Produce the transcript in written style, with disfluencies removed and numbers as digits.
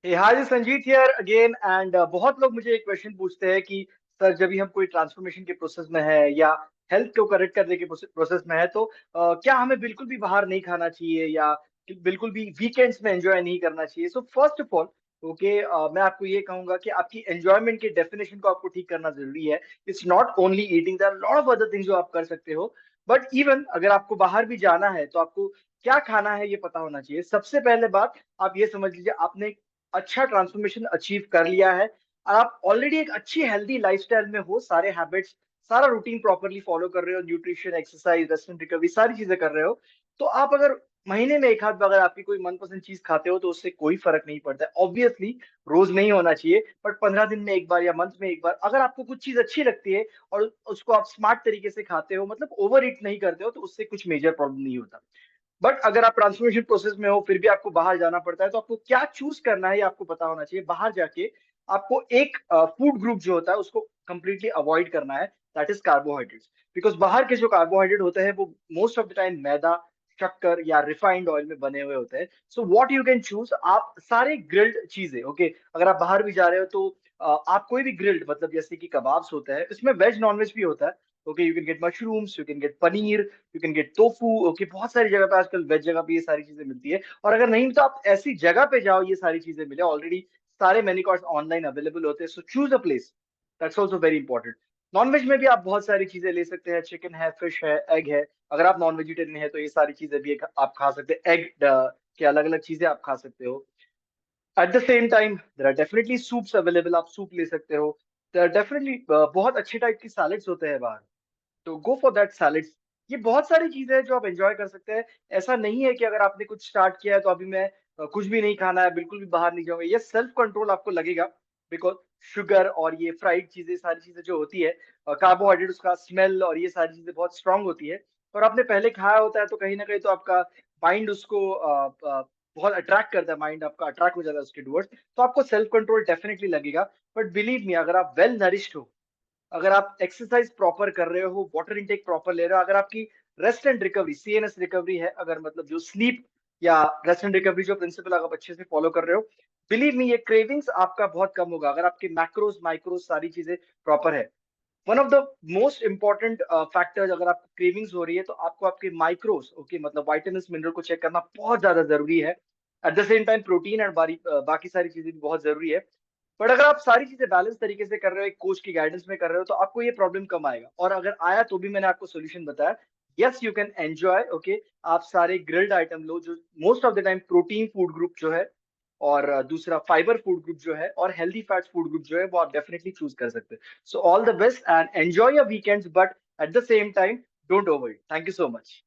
हाय जी, Sanjeet here again and बहुत लोग मुझे एक क्वेश्चन पूछते हैं कि सर जब भी हम कोई ट्रांसफॉर्मेशन के प्रोसेस में है या हेल्थ को करेक्ट करने के प्रोसेस में है तो क्या हमें बिल्कुल भी बाहर नहीं खाना चाहिए या बिल्कुल भी वीकेंड्स में एंजॉय नहीं करना चाहिए। So first of all okay, मैं आपको ये कहूंगा कि आपकी एंजॉयमेंट के डेफिनेशन को आपको ठीक करना जरूरी है। It's not only eating, there are lot of other things जो आप कर सकते हो। बट इवन अगर आपको बाहर भी जाना है तो आपको क्या खाना है ये पता होना चाहिए। सबसे पहले बात, आप ये समझ लीजिए आपने अच्छा ट्रांसफॉर्मेशन अचीव कर लिया है और आप ऑलरेडी एक अच्छी हेल्दी लाइफस्टाइल में हो, सारे हैबिट्स सारा रूटीन प्रॉपरली फॉलो कर रहे हो, nutrition, exercise, rest and recovery सारी चीजें कर रहे हो। तो आप अगर महीने में एक आध बार अगर आपकी कोई मनपसंद चीज खाते हो तो उससे कोई फर्क नहीं पड़ता है। ऑब्वियसली रोज नहीं होना चाहिए, बट 15 दिन में एक बार या मंथ में एक बार अगर आपको कुछ चीज अच्छी लगती है और उसको आप स्मार्ट तरीके से खाते हो, मतलब ओवर ईट नहीं करते हो, तो उससे कुछ मेजर प्रॉब्लम नहीं होता। बट अगर आप ट्रांसफॉर्मेशन प्रोसेस में हो फिर भी आपको बाहर जाना पड़ता है तो आपको क्या चूज करना है ये आपको पता होना चाहिए। बाहर जाके आपको एक फूड ग्रुप जो होता है उसको कंप्लीटली अवॉइड करना है, दैट इज कार्बोहाइड्रेट्स। बिकॉज बाहर के जो कार्बोहाइड्रेट होते हैं वो मोस्ट ऑफ द टाइम मैदा, शक्कर या रिफाइंड ऑयल में बने हुए होते हैं। So what you can choose, आप सारे ग्रिल्ड चीजें ओके, अगर आप बाहर भी जा रहे हो तो आप कोई भी ग्रिल्ड, मतलब जैसे कि कबाब्स होता है, इसमें वेज नॉन वेज भी होता है। Okay, you can get mushrooms, you can get paneer, you can get tofu. Okay, बहुत सारी जगह पे आजकल वेज जगह पे ये सारी चीजें मिलती है। और अगर नहीं तो आप ऐसी जगह पे जाओ ये सारी चीजें मिले, ऑलरेडी सारे मेन्यू कार्ड्स ऑनलाइन अवेलेबल होते हैं। So choose a place, that's also very important. Non veg में भी आप बहुत सारी चीजें ले सकते हैं, चिकन है, फिश है, एग है। अगर आप नॉन वेजिटेरियन है तो ये सारी चीजें भी आप खा सकते हैं। एग के अलग अलग चीजें आप खा सकते हो। At the same time there are definitely soups available, आप सूप ले सकते हो। देयर आर डेफिनेटली बहुत अच्छे टाइप की सैलेड्स होते हैं बाहर, तो गो फॉर दैट सैलेड्स। ये बहुत सारी चीजें हैं जो आप एंजॉय कर सकते हैं। ऐसा नहीं है कि अगर आपने कुछ स्टार्ट किया है तो अभी मैं कुछ भी नहीं खाना है, बिल्कुल भी बाहर नहीं जाऊंगा। ये सेल्फ कंट्रोल आपको लगेगा, बिकॉज शुगर और ये फ्राइड चीजें सारी चीजें जो होती है, कार्बोहाइड्रेट, उसका स्मेल और ये सारी चीजें बहुत स्ट्रांग होती है। और आपने पहले खाया होता है तो कहीं ना कहीं तो आपका माइंड उसको बहुत अट्रैक्ट करता है, माइंड आपका अट्रैक्ट हो जाता है उसके टूवर्ड्स, तो आपको सेल्फ कंट्रोल डेफिनेटली लगेगा। बट बिलीव मी, अगर आप वेल नरिश्ड हो, अगर आप एक्सरसाइज प्रॉपर कर रहे हो, वाटर इनटेक प्रॉपर ले रहे हो, अगर आपकी rest and recovery, CNS recovery है, अगर मतलब जो स्लीप या रेस्ट एंड रिकवरी जो प्रिंसिपल आप अच्छे से फॉलो कर रहे हो, बिलीव मी ये क्रेविंग्स आपका बहुत कम होगा। अगर आपके मैक्रोस माइक्रोस सारी चीजें प्रॉपर है, one of the most important factors, अगर आपको क्रेविंग्स हो रही है तो आपको आपके माइक्रोस ओके, मतलब वाइटामिन मिनरल को चेक करना बहुत ज्यादा जरूरी है। Eight the same time protein and बाकी सारी चीजें भी बहुत जरूरी है। बट अगर आप सारी चीजें बैलेंस तरीके से कर रहे हो, एक कोच की गाइडेंस में कर रहे हो, तो आपको ये प्रॉब्लम कम आएगा। और अगर आया तो भी मैंने आपको सोल्यूशन बताया। Yes, you can enjoy okay, आप सारे ग्रिल्ड आइटम लो जो most of the time protein food group जो है, और दूसरा फाइबर फूड ग्रुप जो है, और हेल्दी फैट्स फूड ग्रुप जो है, वो आप डेफिनेटली चूज कर सकते हैं। So all the best and enjoy your weekends, but at the same time don't over it. Thank you so much.